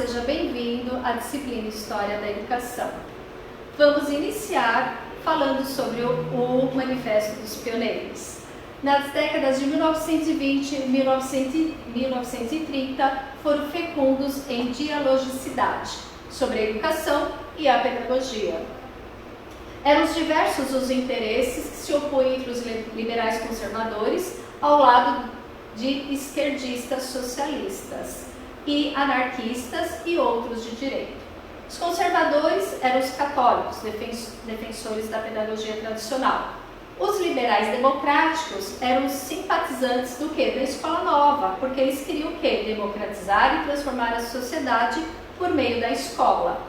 seja bem-vindo à disciplina História da Educação. Vamos iniciar falando sobre o Manifesto dos Pioneiros. Nas décadas de 1920 e 1930, foram fecundos em dialogicidade sobre a educação e a pedagogia. Eram diversos os interesses que se opunham entre os liberais conservadores ao lado de esquerdistas socialistas e anarquistas e outros de direita. Os conservadores eram os católicos, defensores da pedagogia tradicional. Os liberais democráticos eram os simpatizantes do quê? Da escola nova, porque eles queriam o quê? Democratizar e transformar a sociedade por meio da escola.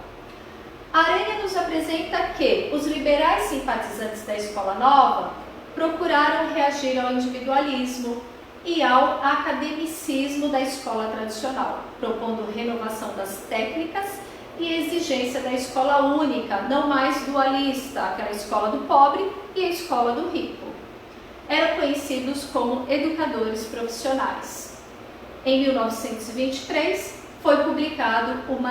A Aranha nos apresenta que os liberais simpatizantes da escola nova procuraram reagir ao individualismo e ao academicismo da escola tradicional, propondo renovação das técnicas e exigência da escola única, não mais dualista, aquela escola do pobre e a escola do rico. Eram conhecidos como educadores profissionais. Em 1923, foi publicado o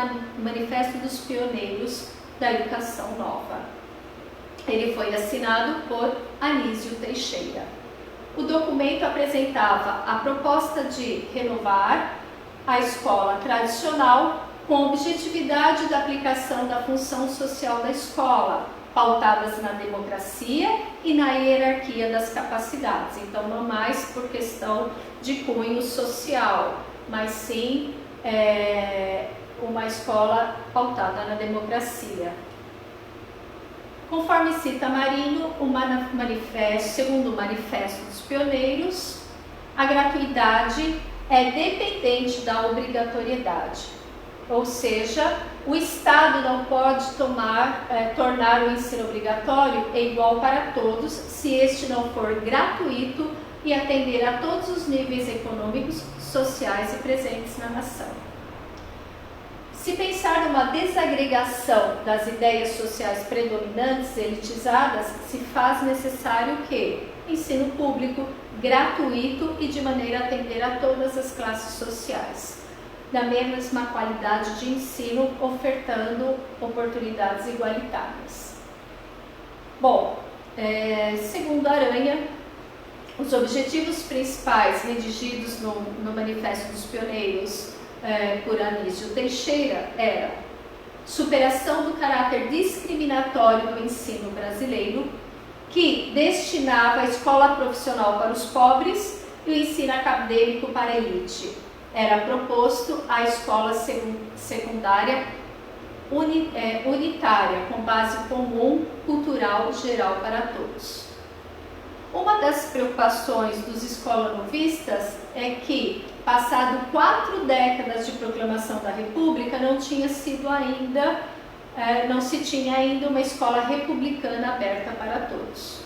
Manifesto dos Pioneiros da Educação Nova. Ele foi assinado por Anísio Teixeira. O documento apresentava a proposta de renovar a escola tradicional com objetividade da aplicação da função social da escola, pautadas na democracia e na hierarquia das capacidades. Então, não mais por questão de cunho social, mas sim uma escola pautada na democracia. Conforme cita Marinho, segundo o Manifesto dos Pioneiros, a gratuidade é dependente da obrigatoriedade, ou seja, o Estado não pode tornar o ensino obrigatório igual para todos se este não for gratuito e atender a todos os níveis econômicos, sociais e presentes na nação. Se pensar numa desagregação das ideias sociais predominantes, elitizadas, se faz necessário que ensino público, gratuito e de maneira a atender a todas as classes sociais, da mesma qualidade de ensino, ofertando oportunidades igualitárias. Bom, segundo Aranha, os objetivos principais redigidos no Manifesto dos Pioneiros por Anísio Teixeira era superação do caráter discriminatório do ensino brasileiro, que destinava a escola profissional para os pobres e o ensino acadêmico para a elite. Era proposto a escola secundária unitária, com base comum, cultural, geral para todos. Uma das preocupações dos escolanovistas é que, passado 4 décadas de proclamação da República, não se tinha ainda uma escola republicana aberta para todos.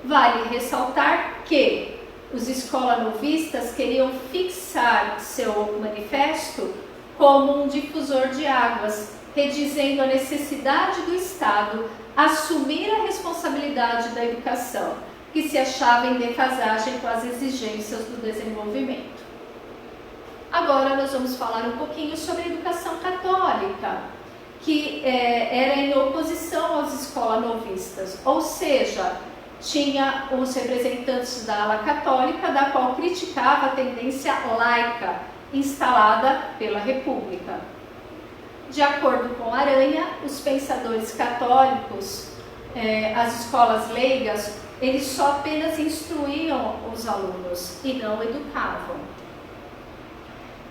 Vale ressaltar que os escolanovistas queriam fixar seu manifesto como um difusor de águas, redizendo a necessidade do Estado assumir a responsabilidade da educação, que se achava em defasagem com as exigências do desenvolvimento. Agora nós vamos falar um pouquinho sobre a educação católica, que era em oposição aos escolanovistas, ou seja, tinha os representantes da ala católica, da qual criticava a tendência laica instalada pela República. De acordo com Aranha, os pensadores católicos, as escolas leigas, eles só apenas instruíam os alunos e não educavam.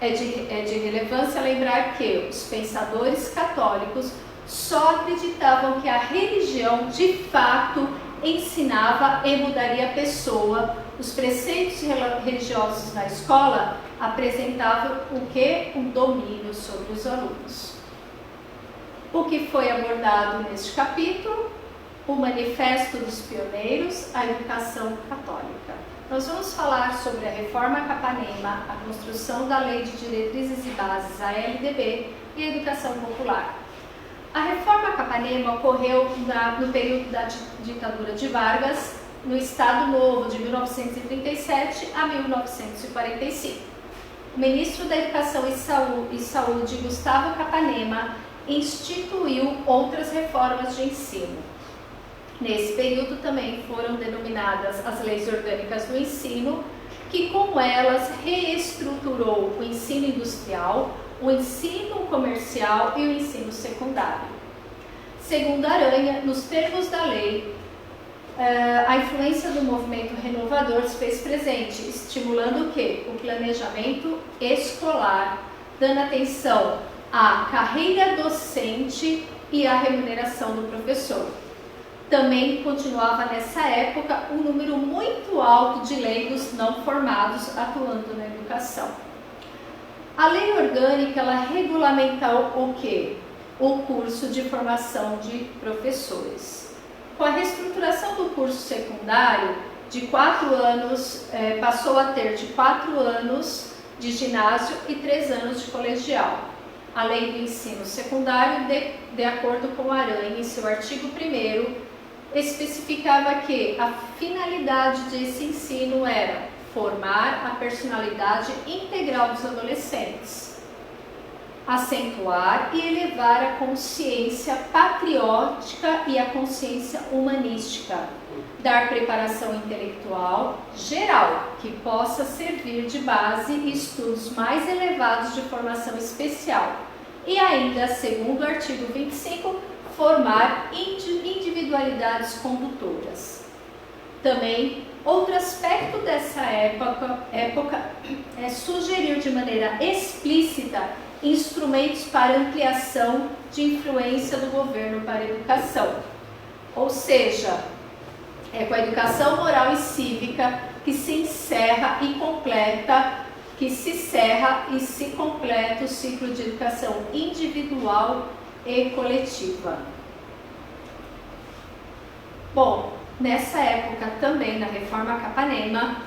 É de relevância lembrar que os pensadores católicos só acreditavam que a religião de fato ensinava e mudaria a pessoa. Os preceitos religiosos na escola apresentavam o que? Um domínio sobre os alunos. O que foi abordado neste capítulo? O Manifesto dos Pioneiros, a educação católica. Nós vamos falar sobre a Reforma Capanema, a construção da Lei de Diretrizes e Bases, a LDB, e a educação popular. A Reforma Capanema ocorreu no período da ditadura de Vargas, no Estado Novo, de 1937 a 1945. o ministro da Educação e Saúde, Gustavo Capanema, instituiu outras reformas de ensino. Nesse período também foram denominadas as Leis Orgânicas do Ensino, que com elas reestruturou o ensino industrial, o ensino comercial e o ensino secundário. Segundo Aranha, nos termos da lei, a influência do movimento renovador se fez presente, estimulando o quê? O planejamento escolar, dando atenção à carreira docente e à remuneração do professor. Também continuava nessa época um número muito alto de leigos não formados atuando na educação. A lei orgânica, ela regulamentou o quê? O curso de formação de professores. Com a reestruturação do curso secundário, de 4 anos, passou a ter de 4 anos de ginásio e 3 anos de colegial. A lei do ensino secundário, de acordo com Aranha, em seu artigo 1º, especificava que a finalidade desse ensino era formar a personalidade integral dos adolescentes, acentuar e elevar a consciência patriótica e a consciência humanística, dar preparação intelectual geral, que possa servir de base e estudos mais elevados de formação especial, e ainda, segundo o artigo 25, formar individualidades condutoras. Também, outro aspecto dessa época é sugerir de maneira explícita instrumentos para ampliação de influência do governo para a educação. Ou seja, é com a educação moral e cívica que se encerra e se completa o ciclo de educação individual e coletiva. Bom, nessa época também, na Reforma Capanema,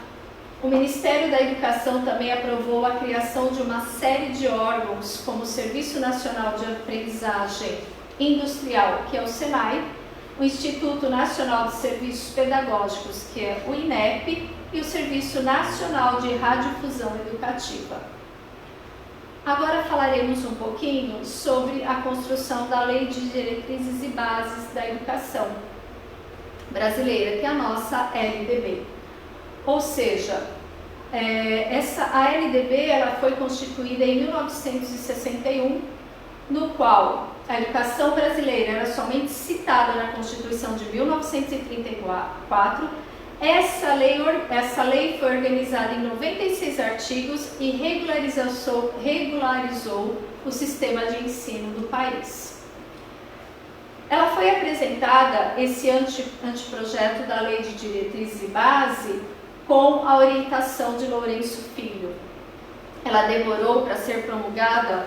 o Ministério da Educação também aprovou a criação de uma série de órgãos, como o Serviço Nacional de Aprendizagem Industrial, que é o SENAI, o Instituto Nacional de Serviços Pedagógicos, que é o INEP, e o Serviço Nacional de Radiodifusão Educativa. Agora falaremos um pouquinho sobre a construção da Lei de Diretrizes e Bases da Educação brasileira, que é a nossa LDB. Ou seja, a LDB ela foi constituída em 1961, no qual a educação brasileira era somente citada na Constituição de 1934. Essa lei foi organizada em 96 artigos e regularizou o sistema de ensino do país. Ela foi apresentada, esse anteprojeto da Lei de Diretrizes e Base, com a orientação de Lourenço Filho. Ela demorou para ser promulgada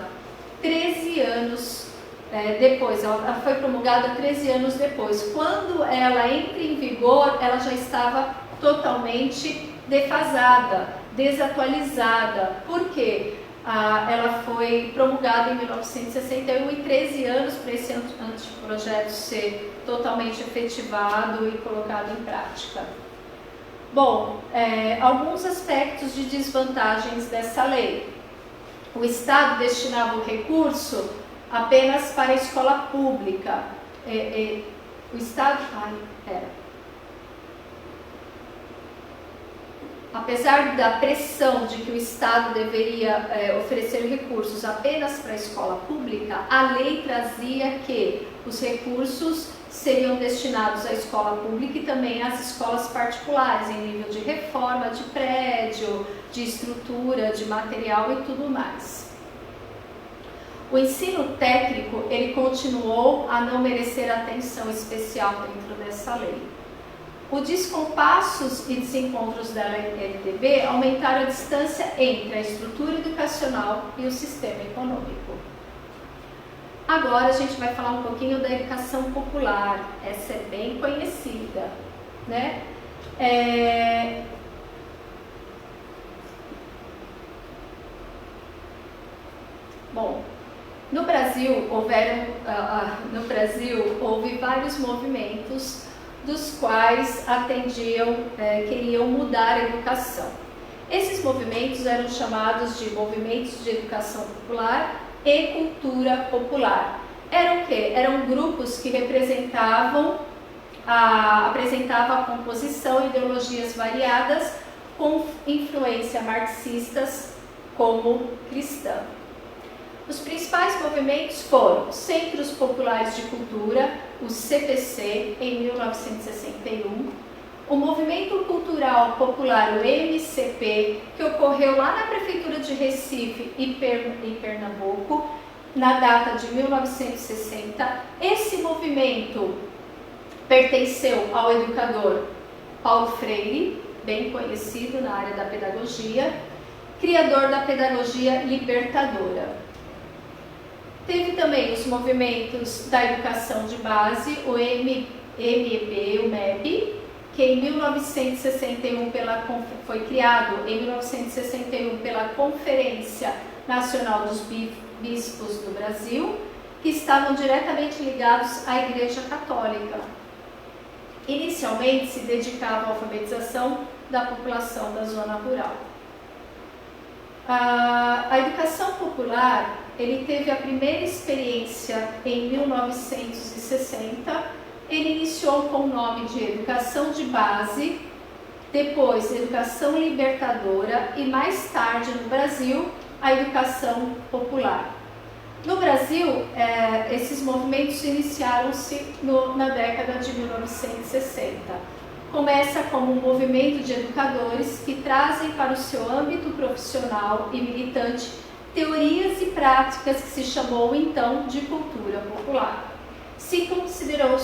13 anos depois, ela foi promulgada 13 anos depois. Quando ela entra em vigor, ela já estava totalmente defasada, desatualizada. Por quê? Ela foi promulgada em 1961 e 13 anos para esse anteprojeto ser totalmente efetivado e colocado em prática. Bom, alguns aspectos de desvantagens dessa lei. O Estado destinava o recurso apenas para a escola pública. O Estado... Apesar da pressão de que o Estado deveria oferecer recursos apenas para a escola pública, a lei trazia que os recursos seriam destinados à escola pública e também às escolas particulares, em nível de reforma de prédio, de estrutura, de material e tudo mais. O ensino técnico, ele continuou a não merecer atenção especial dentro dessa lei. Os descompassos e desencontros da LDB aumentaram a distância entre a estrutura educacional e o sistema econômico. Agora a gente vai falar um pouquinho da educação popular. Essa é bem conhecida, né? Bom, no Brasil houve vários movimentos dos quais queriam mudar a educação. Esses movimentos eram chamados de movimentos de educação popular e cultura popular. Eram o quê? Eram grupos que apresentavam a composição e ideologias variadas com influência marxistas como cristã. Os principais movimentos foram Centros Populares de Cultura, o CPC, em 1961, o Movimento Cultural Popular, o MCP, que ocorreu lá na Prefeitura de Recife, em Pernambuco, na data de 1960. Esse movimento pertenceu ao educador Paulo Freire, bem conhecido na área da pedagogia, criador da pedagogia libertadora. Teve também os movimentos da educação de base, o MEB, o MEB, que em 1961 foi criado em 1961 pela Conferência Nacional dos Bispos do Brasil, que estavam diretamente ligados à Igreja Católica. Inicialmente se dedicava à alfabetização da população da zona rural. A educação popular, ele teve a primeira experiência em 1960. Ele iniciou com o nome de Educação de Base, depois Educação Libertadora e mais tarde no Brasil, a Educação Popular. No Brasil, esses movimentos iniciaram-se na década de 1960. Começa como um movimento de educadores que trazem para o seu âmbito profissional e militante teorias e práticas que se chamou então de cultura popular. Se considerou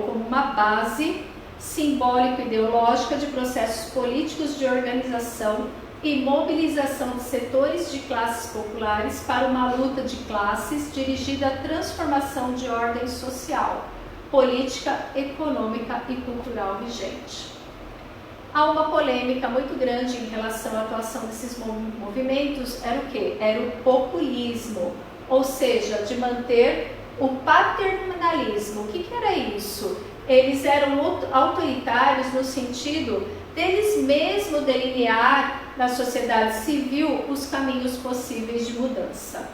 como uma base simbólico-ideológica de processos políticos de organização e mobilização de setores de classes populares para uma luta de classes dirigida à transformação de ordem social, política, econômica e cultural vigente. Há uma polêmica muito grande em relação à atuação desses movimentos, era o quê? Era o populismo, ou seja, de manter o paternalismo. O que era isso? Eles eram autoritários no sentido deles mesmos delinear na sociedade civil os caminhos possíveis de mudança.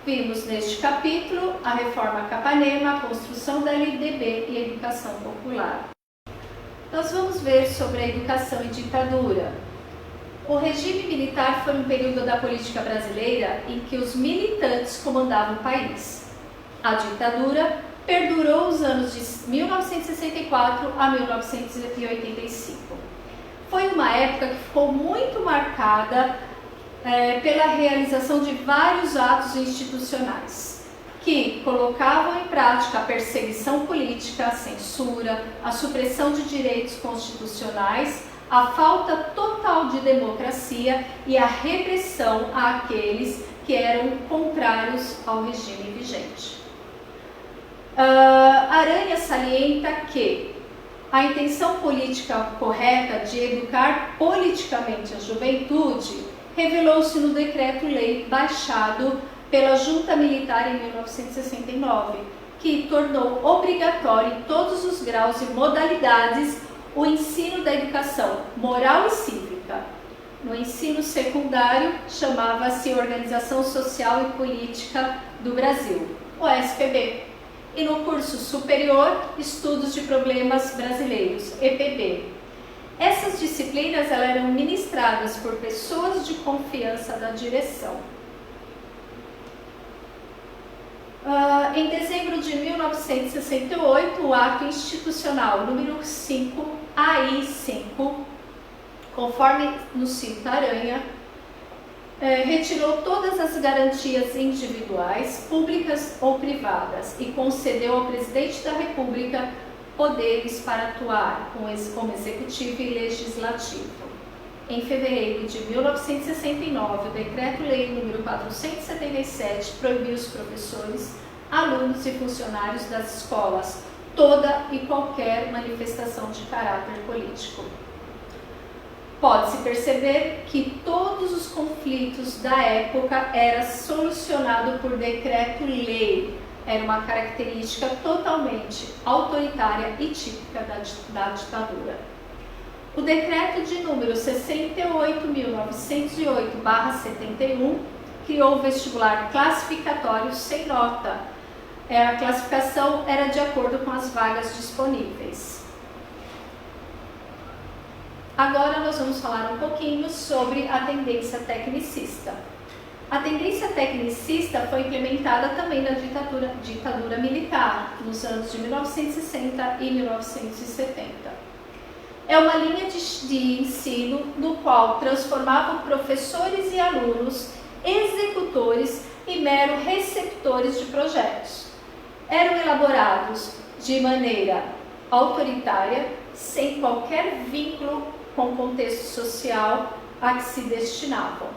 Vimos neste capítulo a reforma Capanema, a construção da LDB e a educação popular. Nós vamos ver sobre a educação e ditadura. O regime militar foi um período da política brasileira em que os militantes comandavam o país. A ditadura perdurou os anos de 1964 a 1985. Foi uma época que ficou muito marcada pela realização de vários atos institucionais que colocavam em prática a perseguição política, a censura, a supressão de direitos constitucionais, a falta total de democracia e a repressão àqueles que eram contrários ao regime vigente. Aranha salienta que a intenção política correta de educar politicamente a juventude revelou-se no decreto-lei baixado pela Junta Militar em 1969, que tornou obrigatório em todos os graus e modalidades o ensino da educação moral e cívica. No ensino secundário, chamava-se Organização Social e Política do Brasil, o SPB. E no curso superior, Estudos de Problemas Brasileiros, EPB. Essas disciplinas eram ministradas por pessoas de confiança da direção. Em dezembro de 1968, o ato institucional número 5, AI5, conforme no cinto Aranha, retirou todas as garantias individuais, públicas ou privadas, e concedeu ao presidente da República poderes para atuar como executivo e legislativo. Em fevereiro de 1969, o Decreto-Lei nº 477 proibiu os professores, alunos e funcionários das escolas toda e qualquer manifestação de caráter político. Pode-se perceber que todos os conflitos da época eram solucionados por decreto-lei. Era uma característica totalmente autoritária e típica da ditadura. O decreto de número 68.908/71 criou o vestibular classificatório sem nota. A classificação era de acordo com as vagas disponíveis. Agora nós vamos falar um pouquinho sobre a tendência tecnicista. A tendência tecnicista foi implementada também na ditadura militar, nos anos de 1960 e 1970. É uma linha de ensino no qual transformavam professores e alunos, executores e mero receptores de projetos. Eram elaborados de maneira autoritária, sem qualquer vínculo com o contexto social a que se destinavam.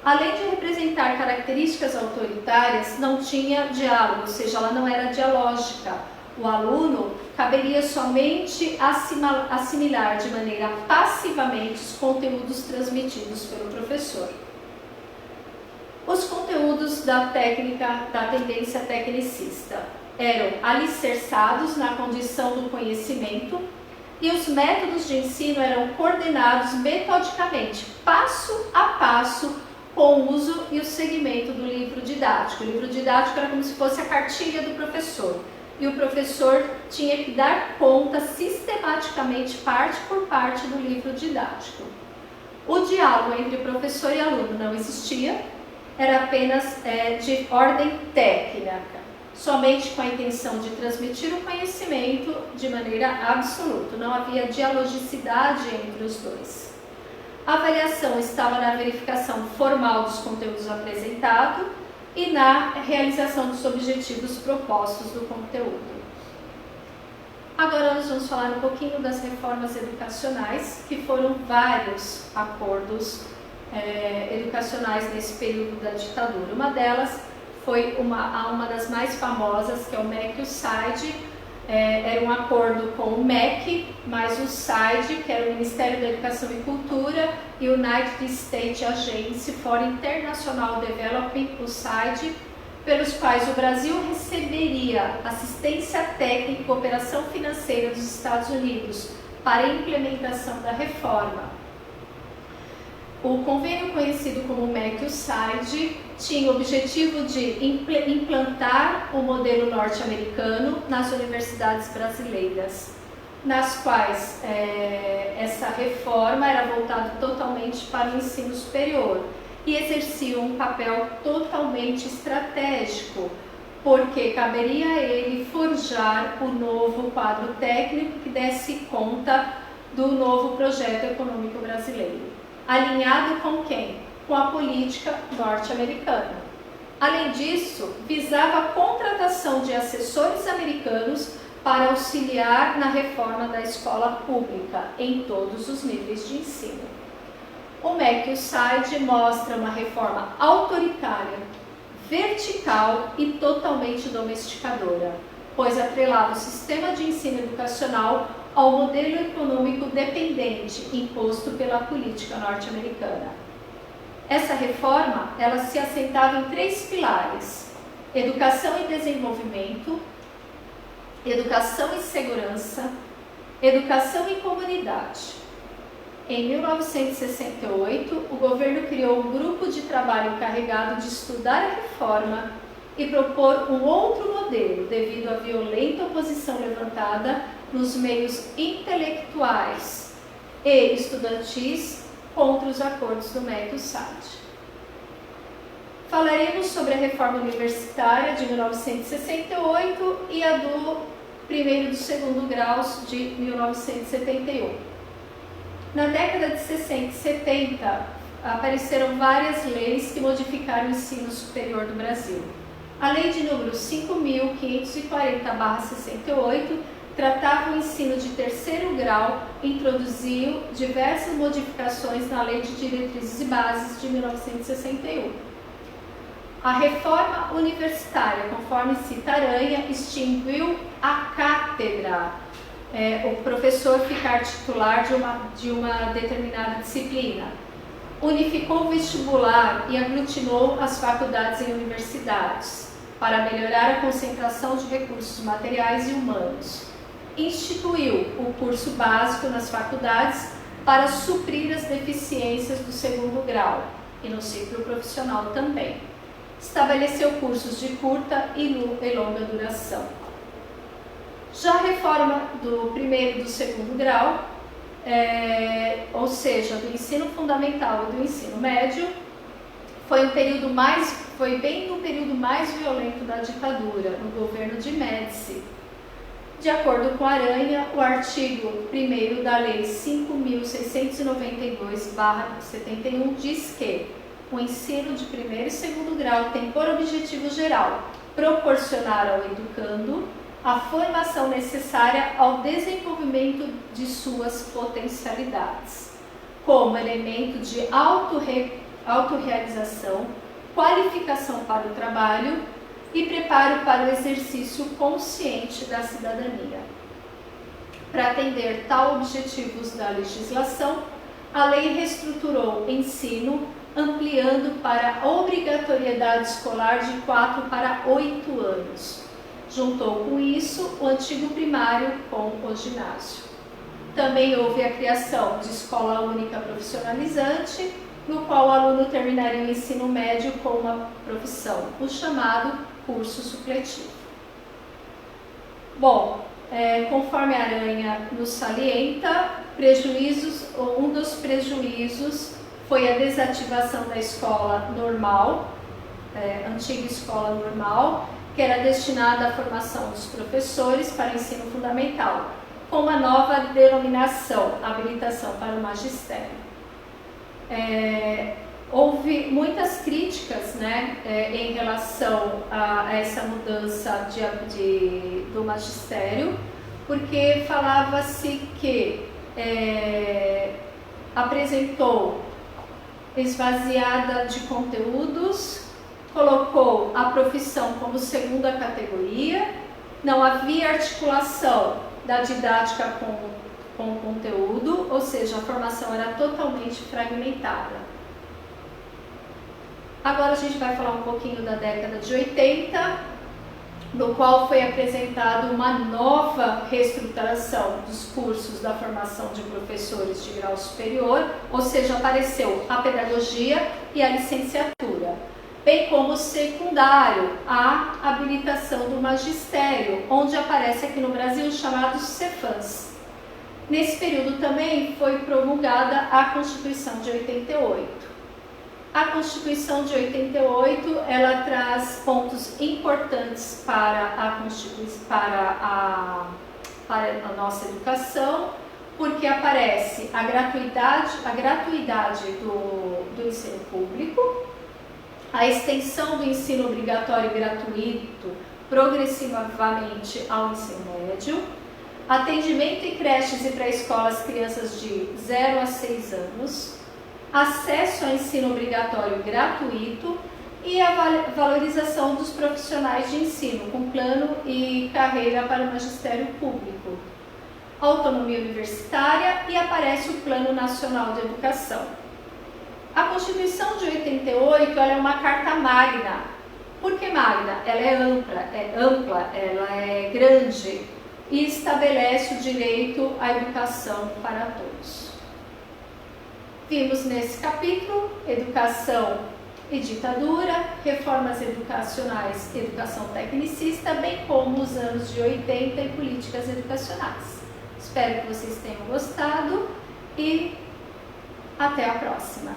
Além de representar características autoritárias, não tinha diálogo, ou seja, ela não era dialógica. O aluno caberia somente assimilar de maneira passivamente os conteúdos transmitidos pelo professor. Os conteúdos da tendência tecnicista eram alicerçados na condição do conhecimento e os métodos de ensino eram coordenados metodicamente, passo a passo, com o uso e o segmento do livro didático. O livro didático era como se fosse a cartilha do professor. E o professor tinha que dar conta sistematicamente, parte por parte, do livro didático. O diálogo entre professor e aluno não existia, era apenas de ordem técnica, somente com a intenção de transmitir o conhecimento de maneira absoluta. Não havia dialogicidade entre os dois. A avaliação estava na verificação formal dos conteúdos apresentados e na realização dos objetivos propostos do conteúdo. Agora nós vamos falar um pouquinho das reformas educacionais, que foram vários acordos educacionais nesse período da ditadura. Uma delas foi uma das mais famosas, que é o MEC e o SAID. Era um acordo com o MEC, mais o SAID, que era o Ministério da Educação e Cultura, e o United States Agency for International Development, o SAID, pelos quais o Brasil receberia assistência técnica e cooperação financeira dos Estados Unidos para a implementação da reforma. O convênio conhecido como MEC e o SAID tinha o objetivo de implantar o modelo norte-americano nas universidades brasileiras, nas quais essa reforma era voltada totalmente para o ensino superior e exercia um papel totalmente estratégico, porque caberia a ele forjar o novo quadro técnico que desse conta do novo projeto econômico brasileiro. Alinhado com quem? Com a política norte-americana. Além disso, visava a contratação de assessores americanos para auxiliar na reforma da escola pública em todos os níveis de ensino. O MEC e o SAID mostra uma reforma autoritária, vertical e totalmente domesticadora, pois atrelava o sistema de ensino educacional ao modelo econômico dependente imposto pela política norte-americana. Essa reforma, ela se assentava em 3 pilares: educação e desenvolvimento, educação e segurança, educação e comunidade. Em 1968, o governo criou um grupo de trabalho encarregado de estudar a reforma e propor um outro modelo, devido à violenta oposição levantada nos meios intelectuais e estudantis contra os acordos do MEC e o SAID. Falaremos sobre a reforma universitária de 1968 e a do primeiro e do segundo graus de 1971. Na década de 60 e 70, apareceram várias leis que modificaram o ensino superior do Brasil. A Lei de número 5.540/68 tratava o ensino de terceiro grau e introduziu diversas modificações na Lei de Diretrizes e Bases de 1961. A reforma universitária, conforme cita Aranha, extinguiu a cátedra, o professor ficar titular de uma determinada disciplina. Unificou o vestibular e aglutinou as faculdades em universidades, para melhorar a concentração de recursos materiais e humanos. instituiu o curso básico nas faculdades para suprir as deficiências do segundo grau e no ciclo profissional também. Estabeleceu cursos de curta e longa duração. Já a reforma do primeiro e do segundo grau, ou seja, do ensino fundamental e do ensino médio, foi bem no período mais violento da ditadura, no governo de Médici. De acordo com Aranha, o artigo 1º da Lei 5.692/71 diz que o ensino de primeiro e segundo grau tem por objetivo geral proporcionar ao educando a formação necessária ao desenvolvimento de suas potencialidades, como elemento de autorrealização, qualificação para o trabalho e preparo para o exercício consciente da cidadania. Para atender tal objetivos da legislação, a lei reestruturou o ensino, ampliando para a obrigatoriedade escolar de 4 para 8 anos. Juntou com isso o antigo primário com o ginásio. Também houve a criação de escola única profissionalizante, no qual o aluno terminaria o ensino médio com uma profissão, o chamado curso supletivo. Bom, conforme a Aranha nos salienta, um dos prejuízos foi a desativação da escola normal, antiga escola normal, que era destinada à formação dos professores para o ensino fundamental, com uma nova denominação, habilitação para o magistério. Houve muitas críticas, né, em relação a essa mudança do magistério, porque falava-se que apresentou esvaziada de conteúdos, colocou a profissão como segunda categoria, não havia articulação da didática com o conteúdo, ou seja, a formação era totalmente fragmentada. Agora a gente vai falar um pouquinho da década de 80, no qual foi apresentada uma nova reestruturação dos cursos da formação de professores de grau superior, ou seja, apareceu a pedagogia e a licenciatura, bem como o secundário, a habilitação do magistério, onde aparece aqui no Brasil os chamados Cefams. Nesse período também foi promulgada a Constituição de 88. A Constituição de 88, ela traz pontos importantes para a nossa educação, porque aparece a gratuidade do ensino público, a extensão do ensino obrigatório e gratuito progressivamente ao ensino médio, atendimento em creches e pré-escolas crianças de 0 a 6 anos, acesso ao ensino obrigatório gratuito e a valorização dos profissionais de ensino com plano e carreira para o magistério público, autonomia universitária e aparece o Plano Nacional de Educação. A Constituição de 88 ela é uma carta magna. Por que magna? Ela é ampla, ela é grande e estabelece o direito à educação para todos. Vimos nesse capítulo educação e ditadura, reformas educacionais, educação tecnicista, bem como os anos de 80 e políticas educacionais. Espero que vocês tenham gostado e até a próxima.